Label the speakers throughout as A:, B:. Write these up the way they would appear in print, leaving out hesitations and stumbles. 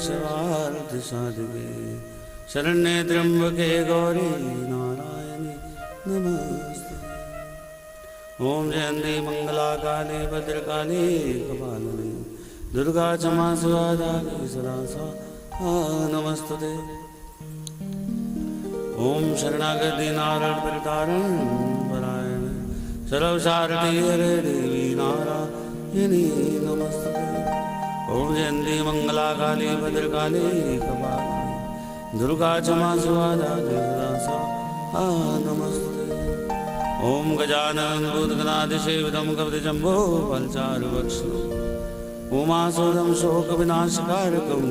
A: सर्वार्थ साधिके शरण्ये त्र्यंबके गौरी नारायणी नमस्ते। ओम जयंती मंगला काली भद्रकाली कपालिनी दुर्गा क्षमा शिवा दात्री सदा नमस्तुते। ओम शरणागति नारायण परितारण परायण सर्वसारथी हरे देवी नारायणी नमस्ते। ओम जयंती मंगला काली भद्रकाली कपालिनी दुर्गा क्षमा शिवा दात्री सदा नमस्ते। ओम गजानन भूतगणाधिसेवितं कपितजम्बो फलचारुभक्षणं उमासुरं शोकविनाशकारकं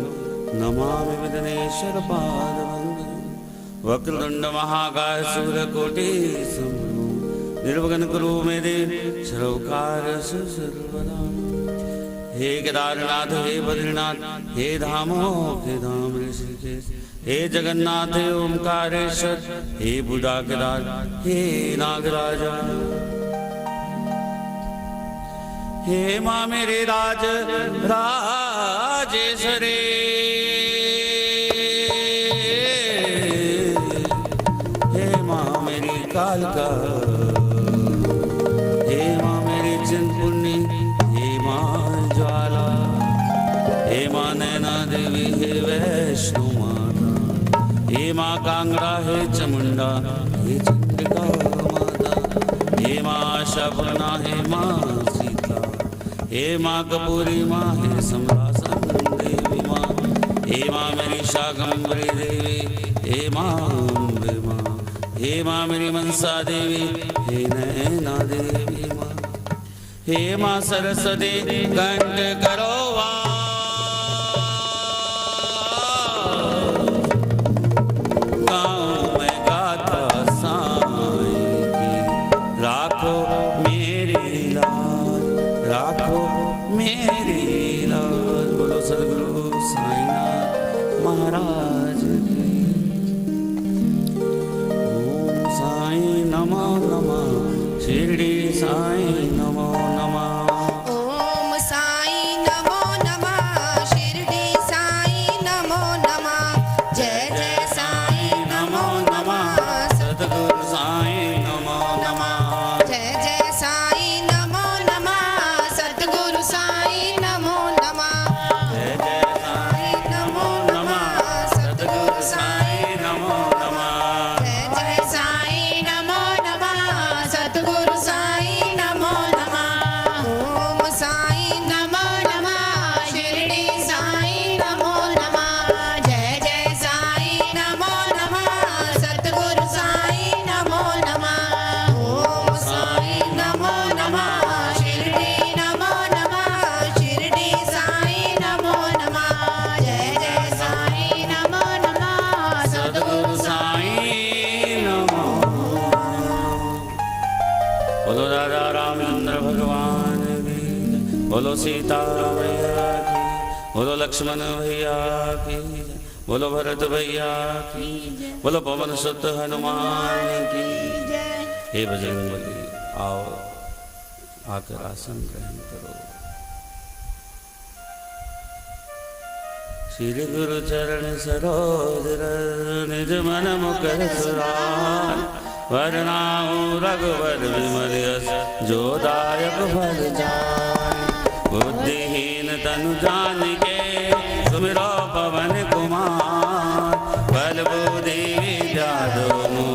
A: नमामि विघ्नेश्वरपादवन्दनं। वक्रतुण्ड महाकाय सूर्यकोटिसमप्रभो निर्विघ्नं कुरु मे देव सर्वकार्येषु सर्वदा। हे केदारनाथ हे बद्रीनाथ हे धामो हे धाम ऋषिकेश हे जगन्नाथ हे ओमकारेश्वर हे बुढ़ा केदार हे नागराजा। हे माँ मेरे राज राजेश्वरी हे माँ मेरी कालका हे माँ मेरी चिंतपुर्णी हे माँ ज्वाला हे माँ नैना देवी हे वैष्णो माता हे माँ कांगड़ा हे चामुंडा हे चंद्रिका माता हे माँ आशापूर्णा हे माँ सीता हे माँ कपूरी माँ हे समरासन देवी माँ हे माँ मेरी शाकंभरी देवी हे माँ अम्बे माँ हे माँ मेरी मनसा देवी हे नैना देवी माँ हे माँ सरस्वती कंठ करो गाँव में गाता साईं की राखो मेरी लाज राखो मेरी लाज। बोलो सदगुरु साईनाथ महाराज की। ओम साईं नमो नमः शिरडी साईं नमो नमः।
B: ओम साईं नमो नमः शिरडी साईं नमो नमः। जय जय साईं नमो नमः
A: सद्गुरु साईं नमो नमः।
B: जय जय साईं नमो नमः सद्गुरु साईं नमो नमः।
A: जय जय साईं नमो नमः सद्गुरु साईं नमो नमः।
B: जय जय साईं नमो नमः सद्गुरु साईं नमो नमः। ओम साईं नमो नमः शिरडी साईं नमो नमः। जय जय साईं नमो नमः सद्गुरु साईं नमो नमः। ओम साईं नमो नमः शिरडी नमो नमः शिरडी साईं नमो नमः। जय जय साईं नमो नमः
A: सद्गुरु साईं नमो नमः। बोलो राजा रामचंद्र भगवान की जय। बोलो सीता मैया की बोलो लक्ष्मण भैया की जय। बोलो भरत भैया की जय। बोलो पवन सुत हनुमान की जय। हे बजरंगबली आओ आकर आसन ग्रहण करो। श्री गुरु चरण सरोज रज निज मन मुकर सुरान वरनाऊ रघुवर विमल यश जो दायक फल जान। बुद्धिहीन तनु जानिके सुमिरो पवन कुमार बल बुद्धि विद्या दोनों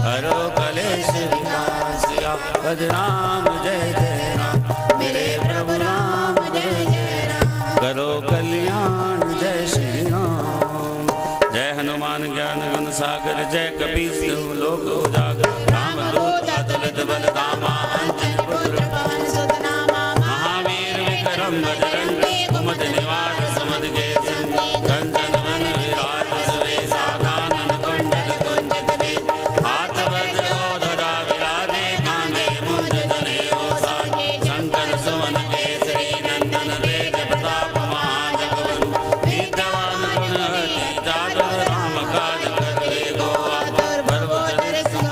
A: हरो कलेश विनाश। भज राम जय जय राम मेरे प्रभु राम जय जय राम करो कल्याण जय श्री राम। जय हनुमान ज्ञान गुण सागर जय कपीस लोक उजागर राम दूत अतुलित बल धामा अंजन पुत्र
B: पवन सुत नामा
A: महावीर विक्रम बजरंगी कुमति निवार समद के संगी कंचन वन विराज सुवेशा कानन कुंडल कुंजित केश हाथ वज्र ध्वजा विराजे कांधे मुंज जनेऊ साजे शंकर सुवन केसरी नंदन तेज प्रताप महाजगवंदन विद्यावान गुणवती जादव राम काज करवे को आतुर भव धरि सुख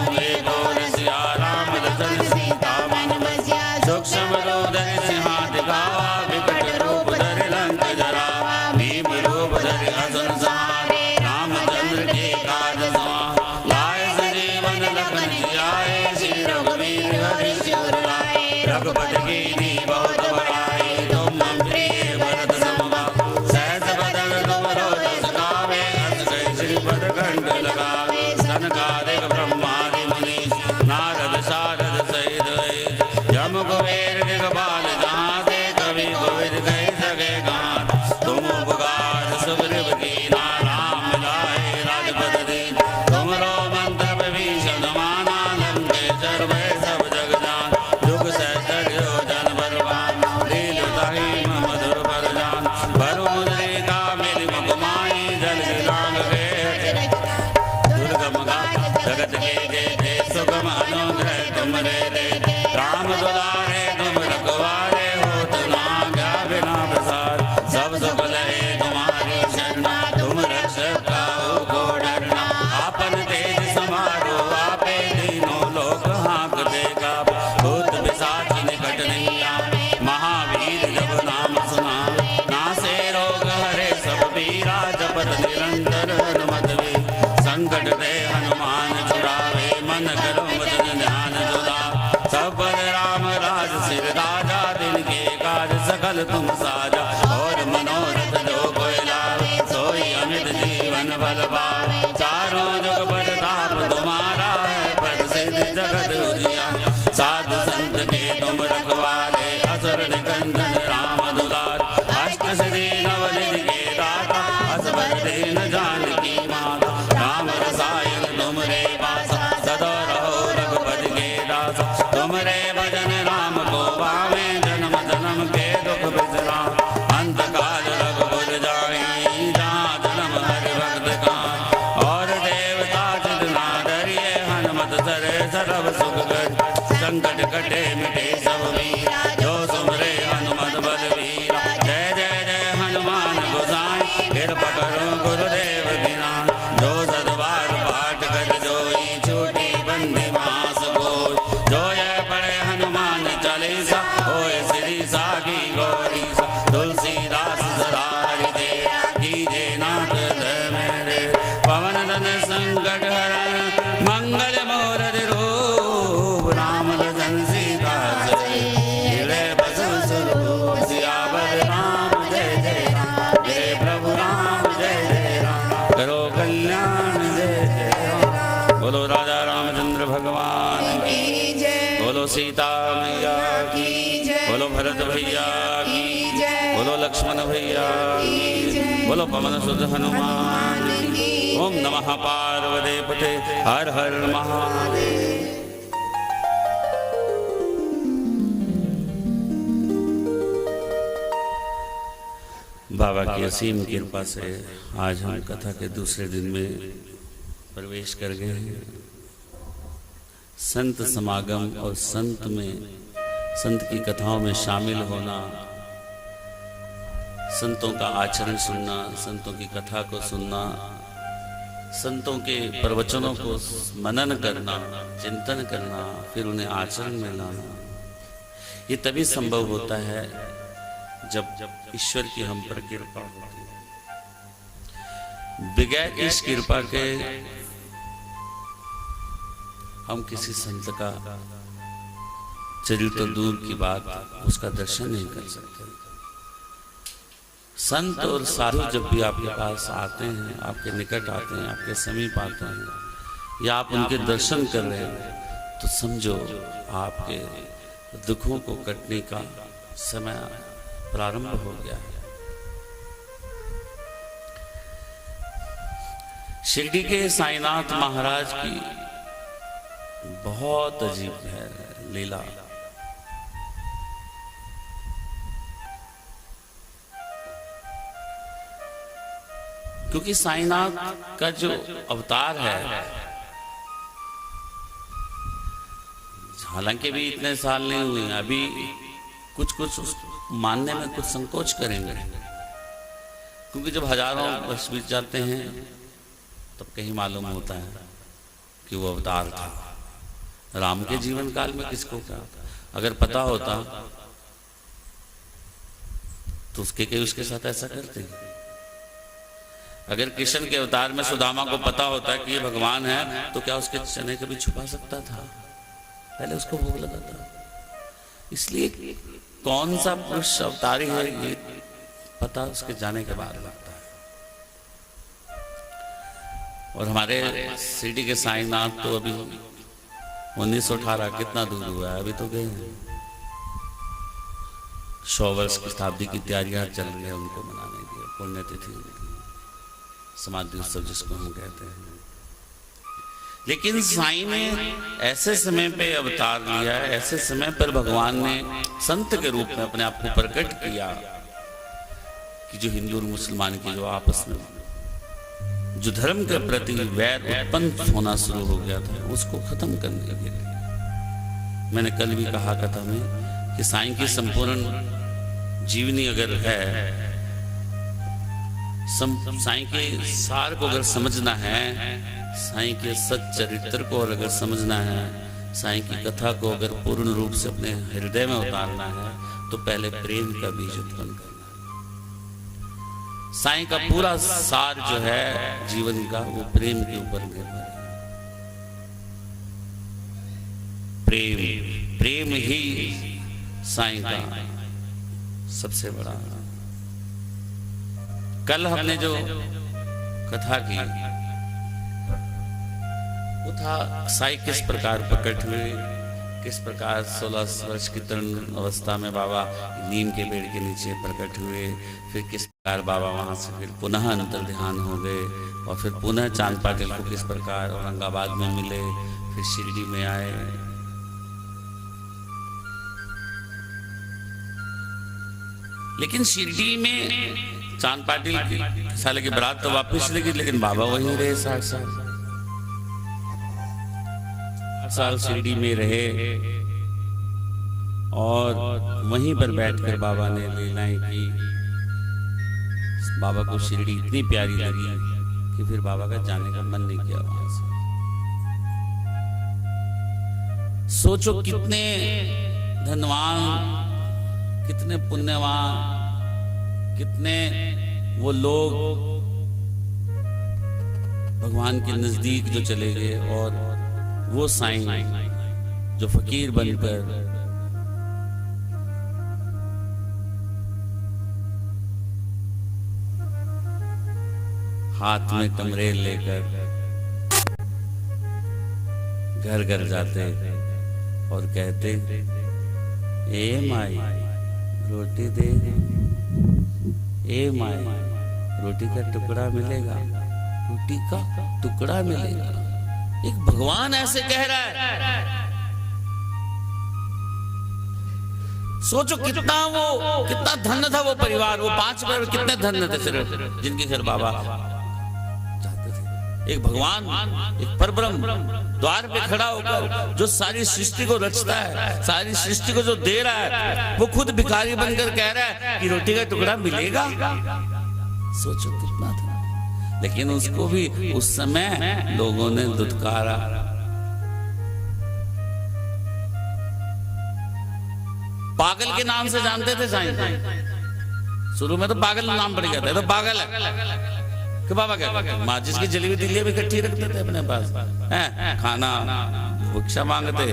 A: अनुग्रह तुमरे दे राम दुलारे तुम रखवारे हो तना क्या बिना प्रसाद सब सुख लहे तुम्हारी शरणा तुम रक्षक काहू को डरना आपन तेज समारो आपे तीनों लोक हाँक देगा भूत पिशाच निकट नहीं आवे महावीर जब नाम सुना नासे रोग हरे सब पीरा जपत निरंतर हनुमत वीर संकट ते हनुमान छुड़ावे मन करो वचन ध्यान जुला सब पर राम राज सिर राजा दिन के काज सकल तुम साजा और मनोरथ जो कोई लावे सोई अमित जीवन बल पावे चारों जुग प्रताप तुम्हारा है प्रसिद्ध जगत उजियारा साधु संत के तुम रखवाले असुर निकंदन राम दुलार अष्ट सिद्धि नवनिधि के दाता असबर दीन जानकी माता राम रसायन तुमरे पासा सदा रहो रघुपति के दासा तुमरे भजन राम को पावे जन्म जन्म के दुख बिसराम अंत काल रघुपुर जाई जहाँ जन्म हरि भक्त का और देवता चित ना डरिए हनुमत सरे सर्व सुख कर संकट कटे मिटे सब वीरा जो सुमरे हनुमत बलवीरा जय जय जय हनुमान गोसाई कृपा करो गुरुदेव बिना जो सदबार पाठ कर जोई छूटी बंदी मास गोई जो ये पढ़े हनुमान चालीसा होए श्री सागी गौरी सा तुलसीदास सदा हरि दे कीजे नाथ मेरे पवन तन संकट हरण मंगल मूर्ति रूप राम लखन सीता मिले बसु स्वरूप सियावर राम जय जय राम जय प्रभु राम जय जय राम करो कल्याण जय जय राम बोलो राजा रामचंद्र भगवान
B: की जय
A: बोलो सीता मैया की बोलो भरत भैया की बोलो लक्ष्मण भैया की बोलो पवन सुत हनुमान ओम नमः पार्वती पते हर हर महादेव। बाबा की असीम कृपा से आज हम कथा के दूसरे दिन में प्रवेश कर गए हैं। संत समागम और संत की कथाओं में शामिल होना, संतों का आचरण सुनना, संतों की कथा को सुनना, संतों के प्रवचनों को मनन करना, चिंतन करना, फिर उन्हें आचरण में लाना, ये तभी संभव होता है जब ईश्वर की हम पर कृपा होती है। बगैर इस कृपा के हम किसी संत का चरित्र तो दूर की बात उसका दर्शन नहीं कर सकते। संत और साधु जब भी आपके पास आते हैं, आपके निकट आते हैं, आपके समीप आते हैं या आप उनके दर्शन कर रहे हैं तो समझो आपके दुखों को कटने का समय प्रारंभ हो गया है। शिरडी के साईनाथ महाराज की बहुत अजीब है लीला। क्योंकि साईनाथ का जो अवतार है, हालांकि भी इतने साल नहीं हुए, अभी कुछ मानने में कुछ संकोच करेंगे, क्योंकि जब हजारों वर्ष बीत जाते हैं तब कहीं मालूम होता है कि वो अवतार था। राम के जीवन काल में किसको क्या अगर पता होता तो उसके साथ ऐसा करते। अगर कृष्ण के अवतार में सुदामा को पता होता कि ये भगवान है तो क्या उसके चने कभी छुपा सकता था? पहले उसको भोग लगा था। इसलिए कौन सा पुरुष अवतारी है ये पता उसके जाने के बाद लगता है। और हमारे शिरडी के साईनाथ तो अभी 1918 कितना दूर हुआ है, अभी तो गए हैं। 100 वर्ष की शताब्दी की तैयारियां चल रही है उनको मनाने की, पुण्यतिथि उनकी, समाधि उत्सव जिसको हम कहते हैं। लेकिन साईं ने ऐसे समय पे अवतार लिया, ऐसे समय पर भगवान ने संत के रूप में अपने आप को प्रकट किया कि जो हिंदू और मुसलमान की जो आपस में जो धर्म के प्रति वैर उत्पन्न होना शुरू हो गया था उसको खत्म करने के लिए मैंने कल भी कहा कथा में कि साईं की संपूर्ण जीवनी अगर है, साईं के सार को अगर समझना है, साईं के सच्च चरित्र को अगर समझना है, साईं की कथा को अगर पूर्ण रूप से अपने हृदय में उतारना है, तो पहले प्रेम का बीज उत्पन्न करना है। साईं का पूरा सार जो है जीवन का, वो प्रेम के ऊपर निर्भर है। प्रेम ही साईं का सबसे बड़ा। कल हमने जो कथा की वो था साईं किस प्रकार प्रकट हुए, किस प्रकार 16 वर्ष की तरुण अवस्था में बाबा नीम के पेड़ के नीचे प्रकट हुए, फिर किस प्रकार बाबा वहां से फिर पुनः अंतर ध्यान हो गए, और फिर पुनः चांद पाटिल को किस प्रकार औरंगाबाद में मिले, फिर शिरडी में आए। लेकिन शिरडी में चांद पाटिल की साले की बारात तो वापस लगी, लेकिन बाबा वहीं रहे 60 साल शिरडी में रहे, और वहीं पर बैठकर बाबा ने लीलाएं की। बाबा को शिरडी इतनी प्यारी लगी कि फिर बाबा का जाने का मन नहीं किया वहां से। सोचो कितने धनवान, कितने पुण्यवान, कितने वो लोग भगवान के नजदीक जो चले गए, और वो साईं जो फकीर बनकर हाथ में कमरे लेकर घर घर जाते और कहते, ए माई रोटी दे, ए माई रोटी का टुकड़ा मिलेगा, रोटी का टुकड़ा मिलेगा। एक भगवान ऐसे कह रहा है। सोचो कितना धन्य था वो परिवार, वो 5 पैर कितने धन्य थे सिर्फ जिनके घर बाबा जाते थे। एक भगवान, एक परब्रह्म द्वार पे खड़ा होकर जो सारी सृष्टि को रचता है, सारी सृष्टि को जो दे रहा है, वो खुद भिखारी बनकर कह रहा है कि रोटी का टुकड़ा मिलेगा। सोचो कितना था। लेकिन उसको भी उस समय लोगों ने दुत्कारा। पागल के नाम से जानते थे साईं। शुरू में तो पागल नाम पड़ गया था, तो पागल है कि बाबा क्या माचिस की जली हुई तिल्लियां भी इकट्ठी रखते थे अपने पास, हैं खाना भिक्षा मांगते,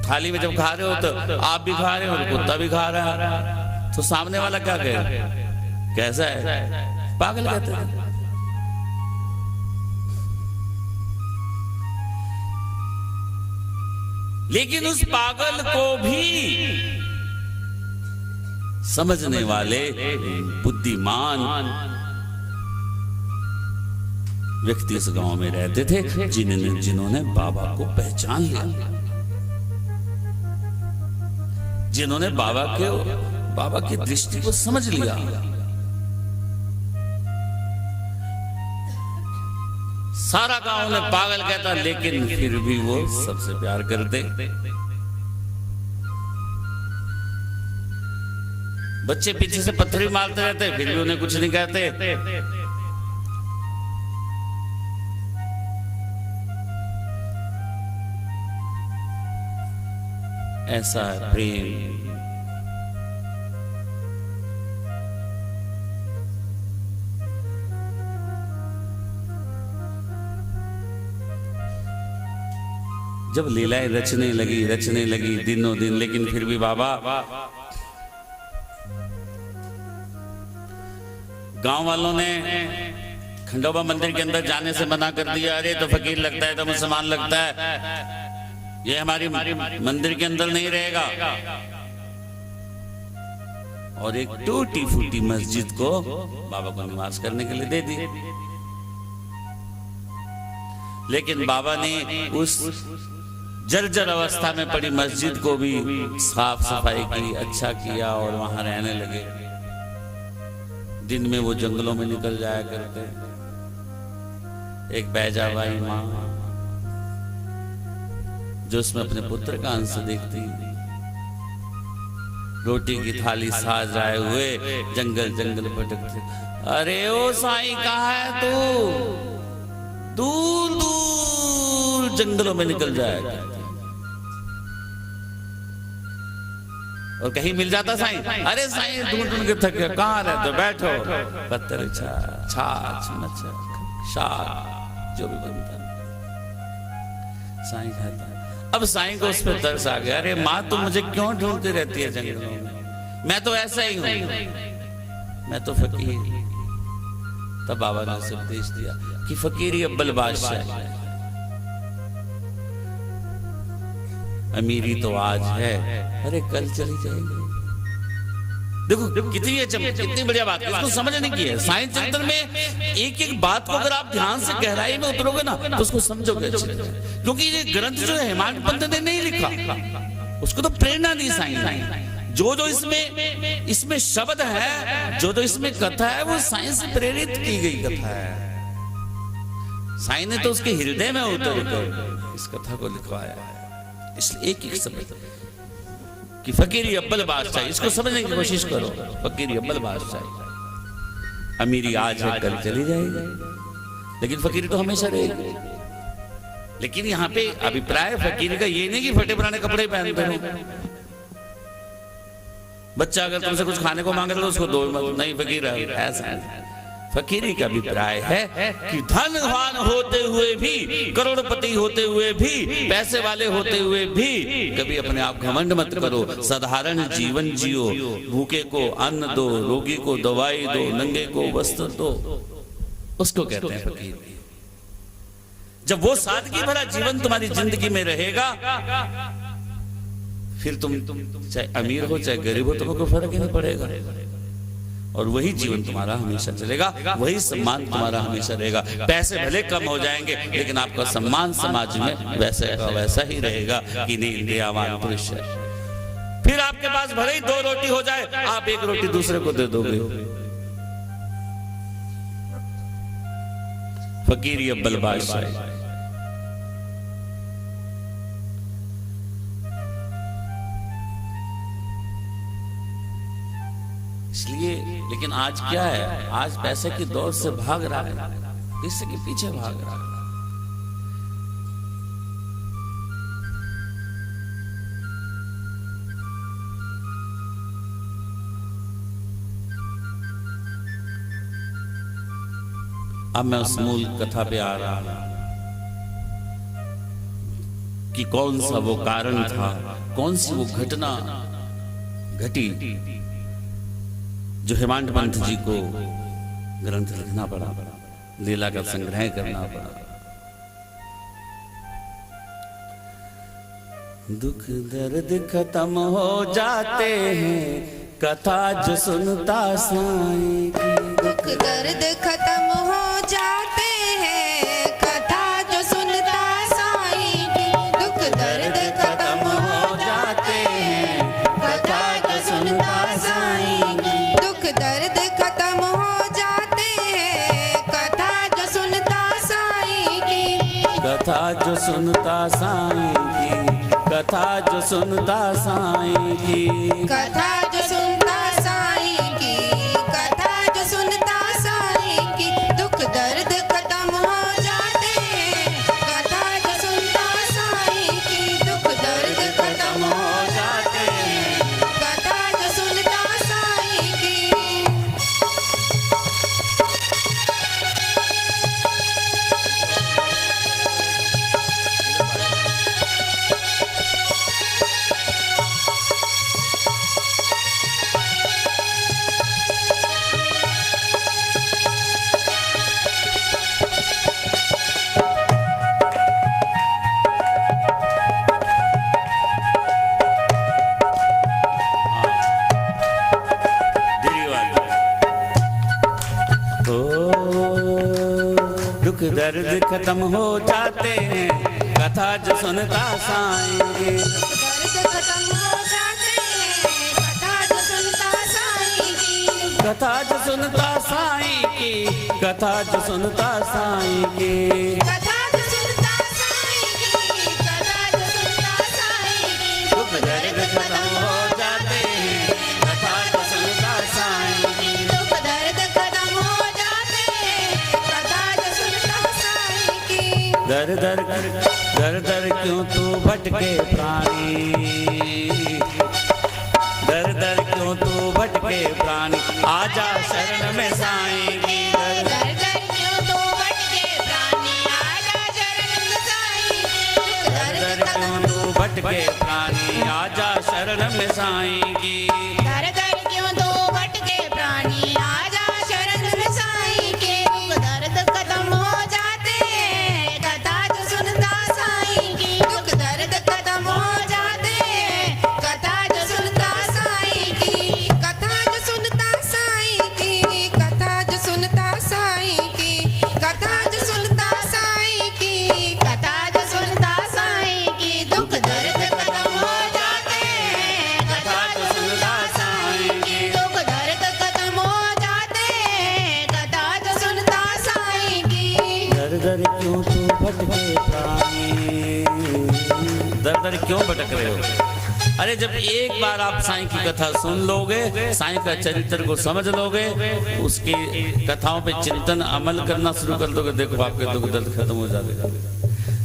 A: थाली में जब खा रहे हो तो आप भी खा रहे हो और कुत्ता भी खा रहा है, तो सामने वाला क्या कहे, कैसा है, पागल कहते हैं। लेकिन उस पागल को भी समझने वाले बुद्धिमान व्यक्ति इस गांव में रहते थे, जिन्होंने बाबा को पहचान लिया, जिन्होंने बाबा की दृष्टि को समझ लिया। सारा गांव ने पागल कहता, लेकिन फिर भी वो सबसे प्यार करते। बच्चे पीछे से पत्थर मारते रहते, फिर भी उन्हें कुछ नहीं कहते। ऐसा प्रेम जब लीलाएं रचने लगी दिनों दिन, लेकिन फिर भी बाबा गांव वालों ने खंडोबा मंदिर के अंदर जाने से मना कर दिया। अरे तो फकीर लगता है, तो मुसलमान लगता है, ये हमारी मंदिर के अंदर नहीं रहेगा। और एक टूटी फूटी मस्जिद को बाबा को निवास करने के लिए दे दी। लेकिन बाबा ने उस जर्जर अवस्था में पड़ी मस्जिद को भी साफ सफाई की, अच्छा किया, और वहां रहने लगे। दिन में वो जंगलों में निकल जाया करते। एक बैजाबाई माँ जो उसमें अपने पुत्र का अंश देखती, रोटी की थाली साजाए हुए जंगल जंगल भटकते। अरे ओ साईं कहाँ है तू? दूर दूर जंगलों में निकल जाएगा। और कहीं मिल जाता साईं, अरे साईं ढूंढ ढूंढ के थक गए, कहाँ रहते हो? बैठो। पत्थर छाछ मच्छर शाक जो भी बनता साईं खाता। अब साईं को उस पर तरस आ गया, अरे माँ तू मुझे क्यों ढूंढती रहती है जंगलों में? मैं तो ऐसा ही हूं, मैं तो फकीर। तब बाबा ने उसे उपदेश दिया कि फकीरी अव्वल बादशाह, अमीरी तो आज है, अरे कल चली जाएगी। देखो कितनी बढ़िया बात है, इसको समझने की है। साईं चिंतन में एक एक बात को अगर आप ध्यान से गहराई में उतरोगे ना तो उसको समझोगे अच्छे से। क्योंकि ये ग्रंथ जो है हेमांत पंत ने नहीं लिखा, उसको तो प्रेरणा दी साईं ने। जो जो इसमें शब्द है, जो जो इसमें कथा है, वो साईं से प्रेरित की गई कथा है। साईं ने तो उसके हृदय में उतर कर इस कथा को लिखवाया है। इसलिए एक एक शब्द कि फकीरी अव्वल बादशाह, इसको समझने की कोशिश करो। फकीरी अव्वल बादशाह, अमीरी आज है कल चली जाएगी, लेकिन फकीरी तो हमेशा रहेगी। लेकिन यहाँ पे अभिप्राय फकीरी का ये नहीं कि फटे पुराने कपड़े पहनते रहो। बच्चा अगर तुमसे कुछ खाने को मांगे तो उसको दो, नहीं फकीर है, ऐसा है। फकीरी का अभिप्राय है कि धनवान होते हुए भी, करोड़पति होते हुए भी, पैसे वाले होते हुए भी कभी अपने आप घमंड मत करो। साधारण जीवन जियो, भूखे को अन्न दो, रोगी को दवाई दो, नंगे को वस्त्र दो, उसको कहते हैं फकीर। जब वो सादगी भरा जीवन तुम्हारी जिंदगी में रहेगा, फिर तुम चाहे अमीर हो चाहे गरीब हो, तुमको फर्क ही नहीं पड़ेगा। और वही जीवन तुम्हारा हमेशा चलेगा, वही सम्मान तुम्हारा हमेशा रहेगा। पैसे भले कम हो जाएंगे, लेकिन आपका सम्मान समाज में वैसे का वैसा ही रहेगा कि नहीं इंद्रियावान पुरुष है। फिर आपके पास भले ही 2 रोटी हो जाए, आप 1 रोटी दूसरे को दे दोगे। फकीरी अव्वल बादशाह। इसलिए, लेकिन आज क्या है, आज पैसे की दौड़ से भाग रहा है, इससे के पीछे भाग रहा है। अब मैं उस मूल कथा पे आ रहा हूं कि कौन सा वो कारण था, कौन सी वो घटना घटी जो हेमांत पंत जी को ग्रंथ लिखना पड़ा, लीला का संग्रह करना पड़ा। दुख दर्द खत्म हो जाते हैं, कथा जो सुनता साईं की।
B: दुख दर्द खत्म हो जाते हैं, कथा जो सुनता साईं की। दुख दर्द खत्म हो जाते हैं, कथा जो सुनता साईं की। दुख दर्द खत्म हो जाते हैं, कथा जो सुनता साईं की।
A: कथा जो सुनता साईं की, कथा जो सुनता साईं की,
B: कथा जो सुनता साईं की, कथा जो सुनता साईं की। दुख दर्द खत्म हो जाते हैं, कथा जो सुनता साईं की। दुख दर्द खत्म हो जाते हैं, कथा जो सुनता साईं की।
A: दुख दर्द खत्म हो जाते हैं, कथा जो सुनता साईं की।
B: दर्द खत्म हो जाते हैं, कथा जो सुनता साईं की।
A: कथा जो सुनता साईं की, कथा जो सुनता साईं की।
B: कथा जो सुनता साईं की, कथा जो सुनता
A: दर दर क्यों तू भटके प्राणी, दर दर क्यों तू भटके प्राणी, आजा शरण में साईं की।
B: दर दर क्यों तू भटके प्राणी, आजा शरण में साईं की।
A: दर दर क्यों तू भटके प्राणी, आजा शरण में साईं की।
B: दर दर क्यों तू भटके प्राणी, आजा शरण में साईं के। दुख दर्द खत्म हो जाते हैं, कथा जो सुनता साईं की। दुख दर्द खत्म हो जाते हैं, कथा जो सुनता साईं की। कथा जो सुनता साईं की, कथा जो सुनता साईं की। कथा जो सुनता साईं की, कथा जो सुनता साईं की। दुख दर्द खत्म हो जाते हैं, कथा जो सुनता साईं की। दुख दर्द खत्म हो जाते हैं, कथा जो सुनता साईं की।
A: दर दर क्यों तू भटके प्राणी, दर दर क्यों भटक रहे हो? अरे जब एक बार आप साईं की कथा सुन लोगे, साईं का चरित्र को समझ लोगे, उसकी कथाओं पे चिंतन अमल करना शुरू कर दोगे, देखो आपके दुख दर्द खत्म हो जाएगा।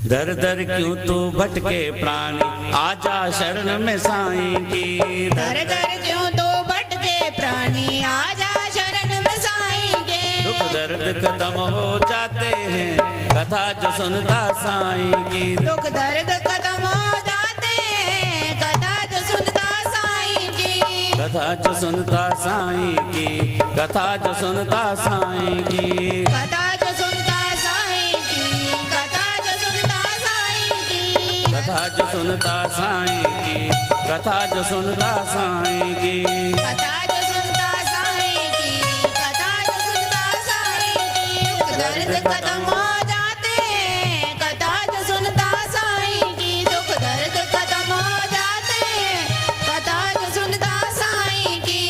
A: दर दर क्यों तू भटके प्राणी, आजा शरण में साईं की।
B: दर दर क्यों तू भटके प्राणी, आजा शरण में साईं के।
A: दुख दर्द खत्म हो जाते हैं, कथा जो सुनता साईं की।
B: दुख दर्द खत्म हो जाते हैं, कथा जो सुनता साईं की।
A: कथा जो सुनता साईं की, कथा जो सुनता साईं की।
B: कथा जो सुनता साईं की, कथा जो सुनता साईं की।
A: कथा जो सुनता साईं की, कथा जो सुनता साईं की।
B: कथा जो सुनता साईं की, कथा जो सुनता साईं की। दुख दर्द खत्म हो जाते हैं, कथा जो सुनता साईं की। दुख दर्द खत्म हो जाते हैं, कथा जो सुनता साईं की।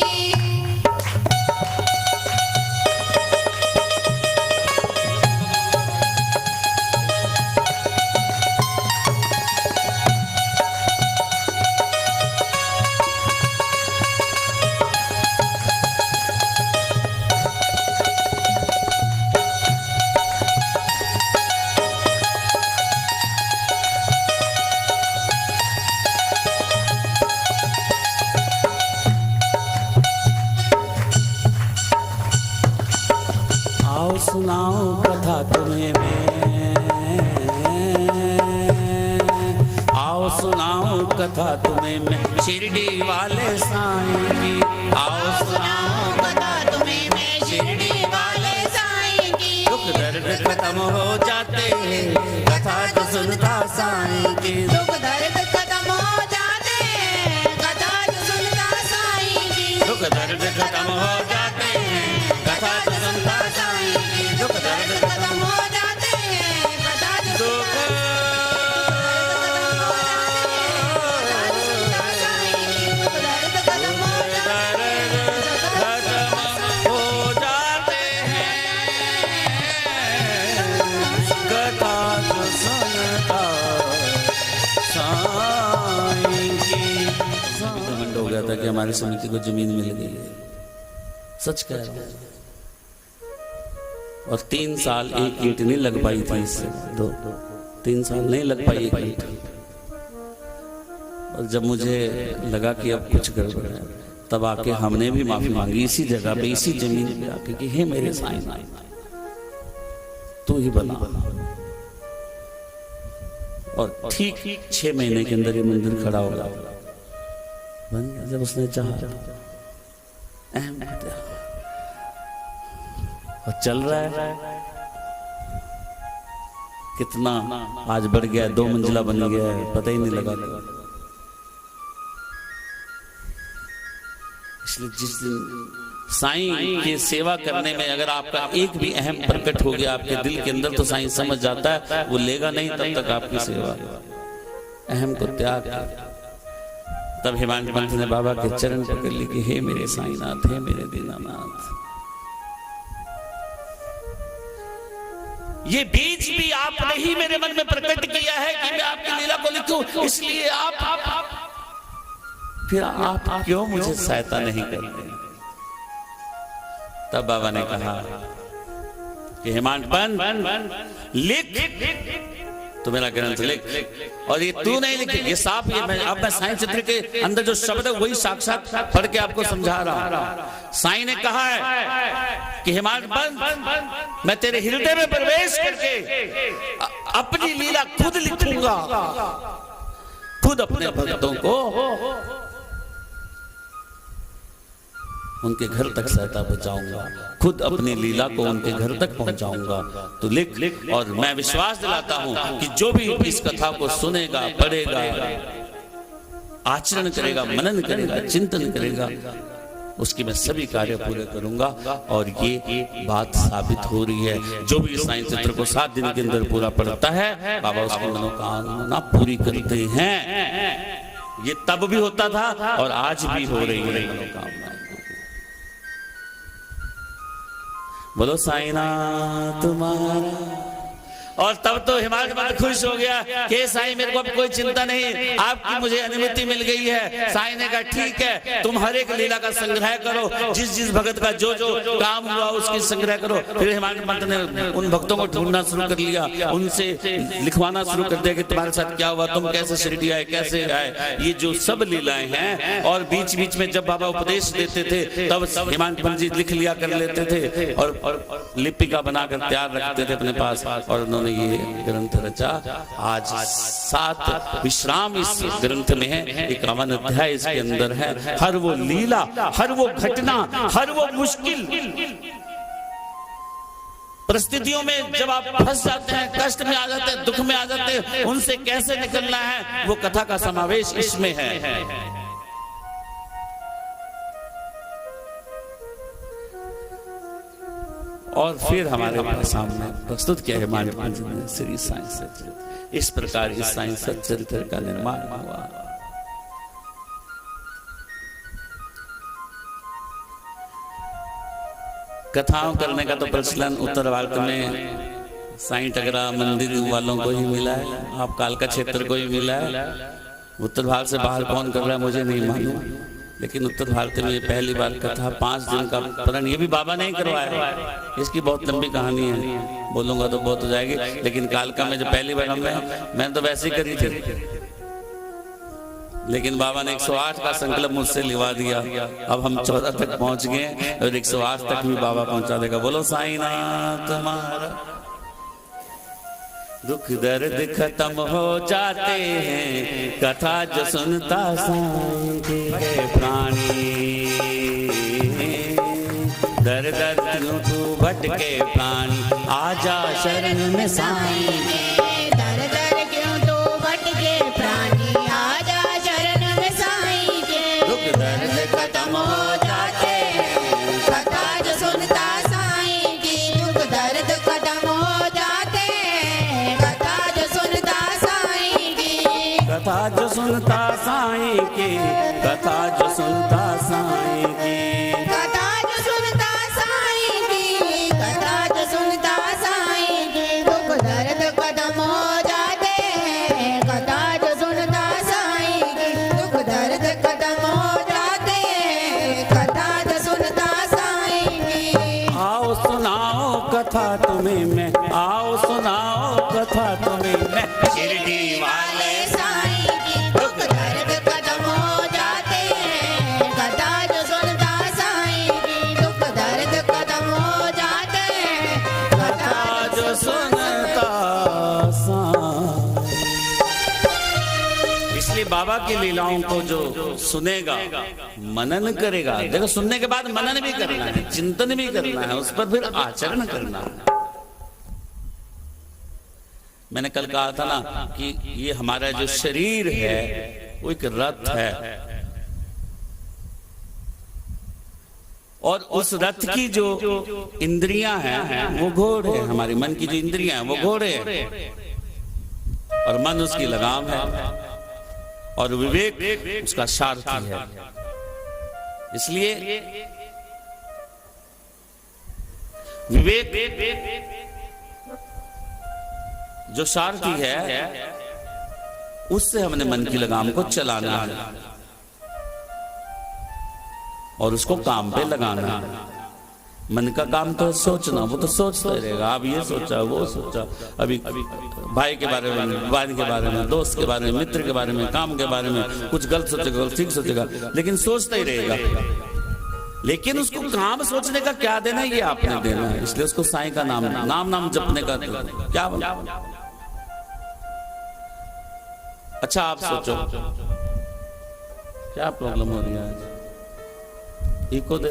A: आओ सुनाओ कथा तुम्हें मैं, आओ सुनाओ कथा तुम्हें मैं, शिरडी वाले साईं की। आओ सुनाओ
B: कथा तुम्हें मैं, शिरडी वाले साईं की।
A: दुख दर्द खत्म हो जाते हैं, कथा जो सुनता साईं की।
B: दुख दर्द खत्म हो जाते हैं, कथा जो सुनता साईं की।
A: दुख दर्द खत्म हो जाते हैं, कथा जो सुनता साईं की। दुख दर्द
B: खत्म हो जाते हैं, कथा जो
A: दुख
B: सुनता साईं की। दुख दर्द खत्म हो जाते
A: खत्म हो जाते हैं, कथा जो सुनता साईं की। घमंड हो गया था कि हमारी समिति को जमीन मिल गई है, सच कह रहा हूं। और 3 साल एक ईंट नहीं लग पाई थी इससे, 2-3 साल नहीं लग पाई एक ईंट। और जब मुझे लगा कि अब कुछ गड़बड़ है, तब आके हमने भी माफी मांगी इसी जगह पे, इसी जमीन पे आके कि हे मेरे साईं, तू ही बना। और ठीक 6 महीने के अंदर ये मंदिर खड़ा हो गया, बन गया जब उसने चाहा। अहम और चल रहा है, कितना आज बढ़ गया, 2 मंजिला बन गया है, पता ही नहीं लगा। इसलिए जिस दिन साईं की सेवा करने में अगर आपका एक भी अहम प्रकट हो गया आपके दिल के अंदर, तो साईं समझ जाता है वो लेगा नहीं तब तक आपकी सेवा। अहम को त्याग, तब हिमांशु पंत ने बाबा के चरण पकड़ ली कि हे मेरे साईनाथ, हे मेरे दीनानाथ। ये बीज भी आपने ही मेरे मन में प्रकट किया है कि मैं आपकी लीला को लिखूं, इसलिए आप फिर आप क्यों मुझे सहायता नहीं करते? तब बाबा ने कहा कि हिमांशु पंत लिख, तो मेरा ग्रंथ लिख। और ये तू नहीं लिखे, ये साफ, ये मैं साईं चित्र के अंदर जो शब्द है वही साक्षात पढ़ के आपको समझा रहा हूं। साईं ने कहा है कि हिमालय बंद, मैं तेरे हृदय में प्रवेश करके अपनी लीला खुद लिखूंगा, खुद अपने भक्तों को उनके घर तक सहायता पहुंचाऊंगा, खुद अपनी लीला को उनके घर तक पहुंचाऊंगा। तो लिख। और मैं विश्वास दिलाता हूं कि जो भी इस कथा को सुनेगा, पढ़ेगा, आचरण करेगा, मनन करेगा, चिंतन करेगा, उसकी मैं सभी कार्य पूरे करूंगा। और ये बात साबित हो रही है, जो भी साईं चित्र को 7 दिन के अंदर पूरा पढ़ता है, बाबा उसकी मनोकामना पूरी करते हैं। ये तब भी होता था और आज भी हो रही है मनोकामना। बोलो साईनाथ तुम्हारा। और तब तो हिमालय बड़ा खुश हो गया कि साईं मेरे को अब कोई चिंता नहीं, आपकी मुझे अनुमति मिल गई है। साईं ने कहा ठीक है, तुम हर एक लीला का संग्रह करो, जिस जिस भगत का जो जो काम हुआ उसकी संग्रह करो। फिर हिमालय पंत ने उन भक्तों को ढूंढना शुरू कर लिया, उनसे लिखवाना शुरू कर दिया कि तुम्हारे साथ क्या हुआ, तुम कैसे शिरडी आए, कैसे आए, ये जो सब लीलाएं हैं। और बीच बीच में जब बाबा उपदेश देते थे तब हिमालय पंत जी लिख लिया कर लेते थे और लिपिका बनाकर तैयार रखते थे अपने पास। और उन्होंने ये ग्रंथ रचा। आज 7 विश्राम इस ग्रंथ में है, 51 अध्याय इसके अंदर है। हर वो लीला, हर वो घटना, हर वो मुश्किल परिस्थितियों में जब आप फंस जाते हैं, कष्ट में आ जाते हैं, दुख में आ जाते हैं, उनसे कैसे निकलना है, वो कथा का समावेश इसमें है। और फिर हमारे सामने प्रस्तुत किया है हमारे पास में श्री साईं सच्चरित्र। इस प्रकार इस साईं सच्चरित्र का निर्माण हुआ। कथाओं करने का तो प्रचलन उत्तर भारत में साईं टगरा मंदिर वालों को ही मिला है, आप कालका क्षेत्र को ही मिला है। उत्तर भारत से बाहर कौन कर रहा है मुझे नहीं मालूम, लेकिन उत्तर भारत में ये पहली बार कथा 5 दिन का प्रण, ये भी बाबा ने करवाया। इसकी बहुत लंबी कहानी है, बोलूंगा तो बहुत हो जाएगी। लेकिन कालका में जब पहली बार मैंने तो वैसे ही करी थी, लेकिन बाबा ने 108 का संकल्प मुझसे लिवा दिया। अब हम 14 तक पहुंच गए और 108 तक भी बाबा पहुंचा देगा। बोलो साईनाथ तुम्हारा। दुख दर्द खत्म हो जाते हैं, कथा जो सुनता साईं के प्राणी। दर दर क्यों तू भटके प्राणी, आजा शरण में साईं के।
B: दर दर क्यों तू भटके प्राणी, आजा शरण में साईं के।
A: दुख दर्द
B: खत्म हो जाते हैं, कथा जो सुनता साईं की। दुख दर्द खत्म हो जाते हैं, कथा जो सुनता साईं की।
A: कथा जो सुनता साईं की, कथा जो सुनता साईं की।
B: कथा जो सुनता साईं की, कथा जो सुनता साईं की। दुख दर्द खत्म हो जाते हैं, कथा जो सुनता साईं की। दुख दर्द खत्म हो जाते हैं, कथा जो सुनता साईं की।
A: आओ सुनाओ कथा तुम्हें मैं, आओ सुनाओ कथा तुम्हें मैं, शिरडी वाले
B: साईं की। दुख दर्द खत्म हो जाते हैं, कथा जो सुनता साईं की। दुख दर्द खत्म हो जाते हैं,
A: कथा जो सुनता साईं। इसलिए बाबा की लीलाओं को जो सुनेगा, मनन करेगा। देखो सुनने के बाद मनन भी करना है, चिंतन भी करना है, उस पर फिर आचरण करना है। मैंने कल कहा था ना कि ये हमारा जो शरीर है वो एक रथ है, और उस रथ की जो इंद्रियां हैं वो घोड़े हैं। हमारे मन की जो इंद्रियां हैं वो घोड़े हैं, और मन उसकी लगाम है, और विवेक उसका सारथी है। इसलिए विवेक जो सारथी है उससे हमने मन की लगाम को चलाना है और उसको काम पे लगाना है। मन का काम तो सोचना, वो तो सोचता ही रहेगा। अब ये सोचा, वो सोचा, अभी भाई के बारे में, बहन के बारे में, दोस्त के बारे में, मित्र के बारे में, काम के बारे में, कुछ गलत सोचेगा, ठीक सोचेगा, लेकिन सोचता ही रहेगा। लेकिन उसको काम सोचने का क्या देना, ये आपने देना है। इसलिए उसको साईं का नाम जपने का क्या बना। अच्छा आप सोचो क्या प्रॉब्लम हो रही है आज, इको दे।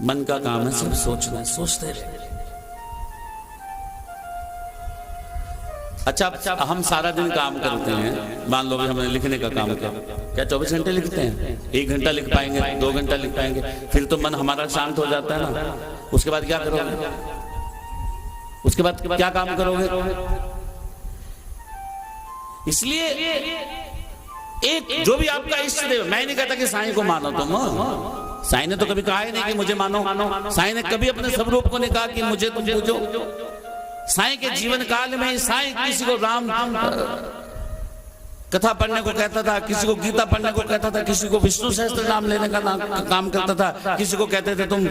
A: मन का काम है सिर्फ सोचना, सोचते रहे। अच्छा हम सारा दिन काम करते हैं, मान लो भी हमने लिखने का काम किया, क्या 24 घंटे लिखते हैं? 1 घंटा लिख पाएंगे, 2 घंटा लिख पाएंगे, फिर तो मन हमारा शांत हो जाता है ना। उसके बाद क्या करोगे? उसके बाद क्या काम करोगे? इसलिए एक जो भी आपका इष्ट देव, मैं नहीं कहता कि साईं को मानो तुम, साईं ने तो कभी कहा ही नहीं कि मुझे मानो। साईं ने कभी अपने स्वरूप को नहीं कहा कि मुझे तुम पूजो। साईं के जीवन काल में साईं किसी को राम कथा पढ़ने को कहता था, किसी को गीता पढ़ने को कहता था, किसी को विष्णु सहस्त्र नाम लेने का काम करता था, किसी को कहते थे तुम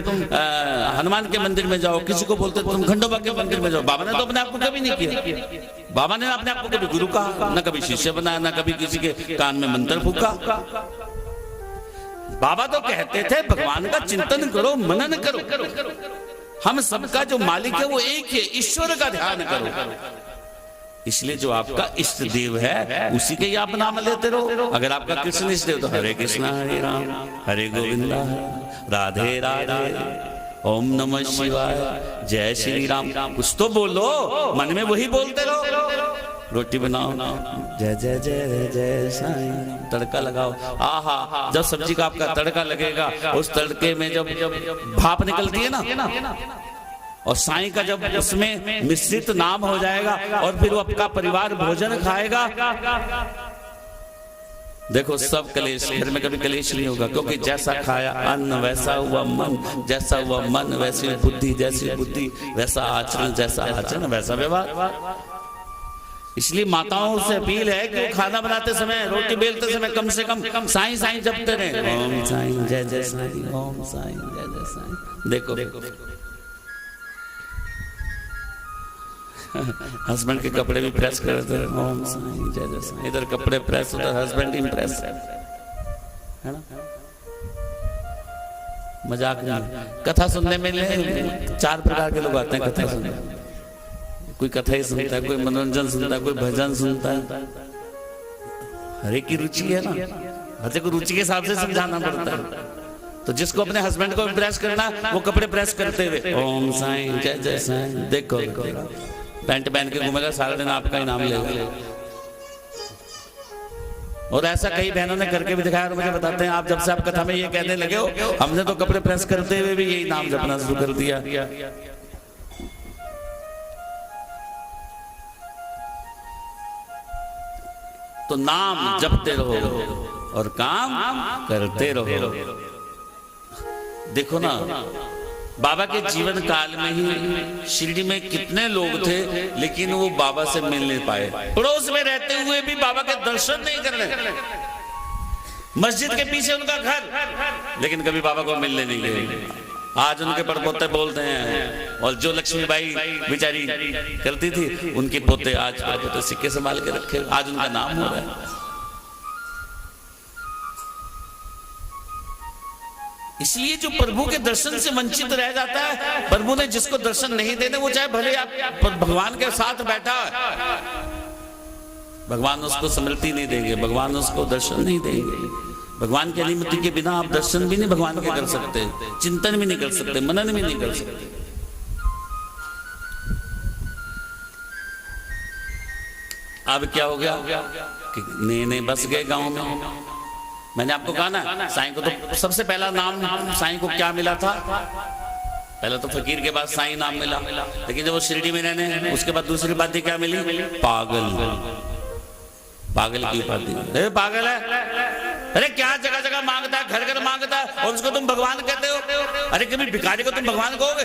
A: हनुमान के मंदिर में जाओ, किसी को बोलते तुम खंडोबा के मंदिर में जाओ। बाबा ने तो अपने आप को कभी नहीं किया। बाबा ने अपने आप को कभी गुरु कहा, न कभी शिष्य बनाया, न कभी किसी के कान में मंत्र फूका। बाबा तो कहते थे भगवान का चिंतन करो, मनन करो, हम सबका जो मालिक है वो एक है, ईश्वर का ध्यान करो। इसलिए जो आपका इष्ट देव है उसी के ही आप नाम लेते रहो। अगर आपका कृष्ण इष्ट देव तो हरे कृष्णा हरे राम हरे गोविंदा राधे राधे ओम नमः शिवाय जय श्री राम। कुछ तो बोलो, मन में वही बोलते रहो। रोटी बनाओ, जय जय जय जय साईं, तड़का लगाओ। आहा, जब सब्जी का आपका तड़का लगेगा, उस तड़के में जब भाप निकलती है ना, और साईं का जब उसमें मिश्रित नाम हो जाएगा, और फिर वो आपका परिवार भोजन खाएगा, देखो सब कलेश, घर में कभी कलेश नहीं होगा। क्योंकि जैसा खाया अन्न वैसा हुआ मन, जैसा हुआ मन वैसी बुद्धि, जैसी बुद्धि वैसा आचरण, जैसा आचरण वैसा व्यवहार। इसलिए माताओं से अपील है कि खाना बनाते समय, रोटी बेलते समय कम से कम साईं साईं जपते रहे। ओम साईं जय जय साईं, ओम साईं जय जय साईं। देखो हस्बैंड के कपड़े भी प्रेस करते हैं, ओम साईं जय जय साईं। इधर कपड़े प्रेस, उधर हस्बैंड इम्प्रेस, है ना। मजाक नहीं। कथा सुनने में 4 प्रकार के लोग आते हैं कथा सुनने। कोई कथा ही सुनता है, कोई मनोरंजन सुनता है, कोई भजन सुनता है। हर एक की रुचि है ना, हर एक को रुचि के हिसाब से समझाना पड़ता है। तो जिसको अपने हस्बैंड को इम्प्रेस करना, वो कपड़े प्रेस करते हुए ओम साईं जय जय साईं। देखो पैंट पहन के घूमेगा सारा दिन, आपका ही नाम लेगा। और ऐसा कई बहनों ने करके भी दिखाया, और मुझे बताते हैं, आप जब से आप कथा में ये कहने लगे हो, हमने तो कपड़े प्रेस करते हुए भी यही नाम जपना शुरू कर दिया। तो नाम जपते रहो और काम करते रहो। देखो ना, बाबा के जीवन काल में ही शिरडी में कितने लोग थे, लेकिन वो बाबा से मिल नहीं पाए। पड़ोस में रहते हुए भी बाबा के दर्शन नहीं कर रहे। मस्जिद के पीछे उनका घर, लेकिन कभी बाबा को मिलने नहीं गए। आज उनके परपोते बोलते हैं, और जो लक्ष्मीबाई बेचारी करती थी, उनके पोते आज परपोते सिक्के संभाल के रखे, आज उनका नाम हो रहा है। इसलिए जो प्रभु के दर्शन से वंचित रह जाता है, प्रभु ने जिसको दर्शन नहीं देने, वो चाहे भले आप भगवान के साथ बैठा है, भगवान उसको स्मृति नहीं देंगे, भगवान उसको दर्शन नहीं देंगे। भगवान की अनुमति के बिना आप दर्शन भी नहीं भगवान के कर सकते, चिंतन भी नहीं कर सकते, मनन भी नहीं कर सकते। अब क्या हो गया कि नए बस गए गांव में। मैंने आपको कहा ना, साईं को तो सबसे पहला नाम साईं को क्या मिला था? पहले तो फकीर के बाद साईं नाम मिला, लेकिन जब वो शिरडी में रहने, उसके बाद दूसरी बात क्या मिली? पागल। पागल की उपाधि। पागल है, अरे क्या जगह जगह मांगता है, घर घर मांगता है, और उसको तुम भगवान कहते हो। अरे कभी भिखारी को तुम भगवान कहोगे?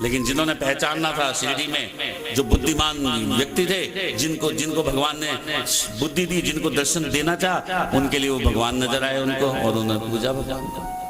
A: लेकिन जिन्होंने पहचानना था शिरडी में, जो बुद्धिमान व्यक्ति थे, जिनको भगवान ने बुद्धि दी, जिनको दर्शन देना चाहा, उनके लिए वो भगवान नजर आए उनको, और उन्होंने पूजा भगवान को।